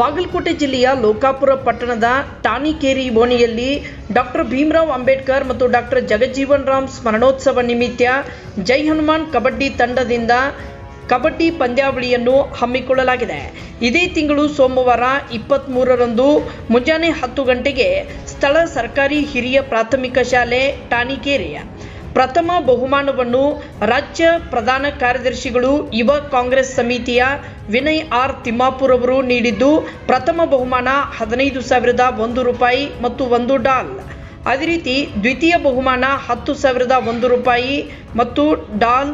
ಬಾಗಲಕೋಟೆ ಜಿಲ್ಲೆಯ ಲೋಕಾಪುರ ಪಟ್ಟಣದ ಟಾಣಿಕೇರಿ ಓಣಿಯಲ್ಲಿ ಡಾಕ್ಟರ್ ಭೀಮರಾವ್ ಅಂಬೇಡ್ಕರ್ ಮತ್ತು ಡಾಕ್ಟರ್ ಜಗಜೀವನ್ ರಾಮ್ ಸ್ಮರಣೋತ್ಸವ ನಿಮಿತ್ತ ಜೈ ಹನುಮಾನ್ ಕಬಡ್ಡಿ ತಂಡದಿಂದ ಕಬಡ್ಡಿ ಪಂದ್ಯಾವಳಿಯನ್ನು ಹಮ್ಮಿಕೊಳ್ಳಲಾಗಿದೆ. ಇದೇ ತಿಂಗಳು ಸೋಮವಾರ 23ರಂದು ಮುಂಜಾನೆ 10 ಗಂಟೆಗೆ ಸ್ಥಳ ಸರ್ಕಾರಿ ಹಿರಿಯ ಪ್ರಾಥಮಿಕ ಶಾಲೆ ಟಾಣಿಕೇರಿಯ ಪ್ರಥಮ ಬಹುಮಾನವನ್ನು ರಾಜ್ಯ ಪ್ರಧಾನ ಕಾರ್ಯದರ್ಶಿಗಳು ಯುವ ಕಾಂಗ್ರೆಸ್ ಸಮಿತಿಯ ವಿನಯ್ ಆರ್ ತಿಮ್ಮಾಪುರ್ ಅವರು ನೀಡಿದ್ದು, ಪ್ರಥಮ ಬಹುಮಾನ 15,001 ರೂಪಾಯಿ ಮತ್ತು $1. ಅದೇ ರೀತಿ ದ್ವಿತೀಯ ಬಹುಮಾನ 10,001 ರೂಪಾಯಿ ಮತ್ತು $.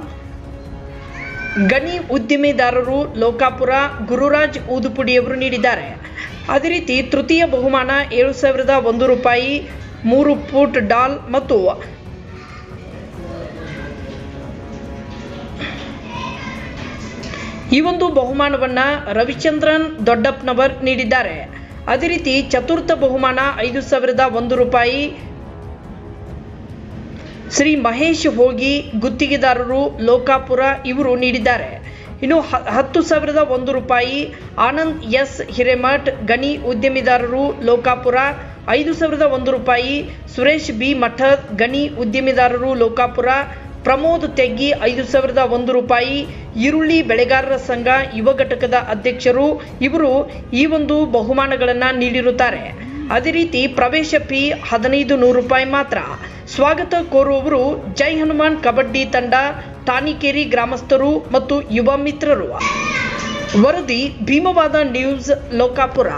ಗಣಿ ಉದ್ಯಮಿದಾರರು ಲೋಕಾಪುರ ಗುರುರಾಜ್ ಊದುಪುಡಿಯವರು ನೀಡಿದ್ದಾರೆ. ಅದೇ ರೀತಿ ತೃತೀಯ ಬಹುಮಾನ 7,001 ರೂಪಾಯಿ, $3 ಮತ್ತು ಈ ಒಂದು ಬಹುಮಾನವನ್ನು ರವಿಚಂದ್ರನ್ ದೊಡ್ಡಪ್ಪನವರ್ ನೀಡಿದ್ದಾರೆ. ಅದೇ ರೀತಿ ಚತುರ್ಥ ಬಹುಮಾನ 5,001 ರೂಪಾಯಿ ಶ್ರೀ ಮಹೇಶ್ ಹೋಗಿ ಗುತ್ತಿಗೆದಾರರು ಲೋಕಾಪುರ ಇವರು ನೀಡಿದ್ದಾರೆ. ಇನ್ನು 10,001 ರೂಪಾಯಿ ಆನಂದ್ ಎಸ್ ಹಿರೇಮಠ್ ಗಣಿ ಉದ್ಯಮಿದಾರರು ಲೋಕಾಪುರ, 5,001 ರೂಪಾಯಿ ಸುರೇಶ್ ಬಿ ಮಠದ್ ಗಣಿ ಉದ್ಯಮಿದಾರರು ಲೋಕಾಪುರ, ಪ್ರಮೋದ್ ತೆಗ್ಗಿ 5,001 ರೂಪಾಯಿ ಈರುಳ್ಳಿ ಬೆಳೆಗಾರರ ಸಂಘ ಯುವ ಘಟಕದ ಅಧ್ಯಕ್ಷರು ಇವರು ಈ ಒಂದು ಬಹುಮಾನಗಳನ್ನು ನೀಡಿರುತ್ತಾರೆ. ಅದೇ ರೀತಿ ಪ್ರವೇಶ ಫೀ 1,500 ರೂಪಾಯಿ ಮಾತ್ರ. ಸ್ವಾಗತ ಕೋರುವವರು ಜೈ ಹನುಮಾನ್ ಕಬಡ್ಡಿ ತಂಡ, ಟಾಣಿಕೇರಿ ಗ್ರಾಮಸ್ಥರು ಮತ್ತು ಯುವ ಮಿತ್ರರು. ವರದಿ ಭೀಮವಾದ ನ್ಯೂಸ್, ಲೋಕಾಪುರ.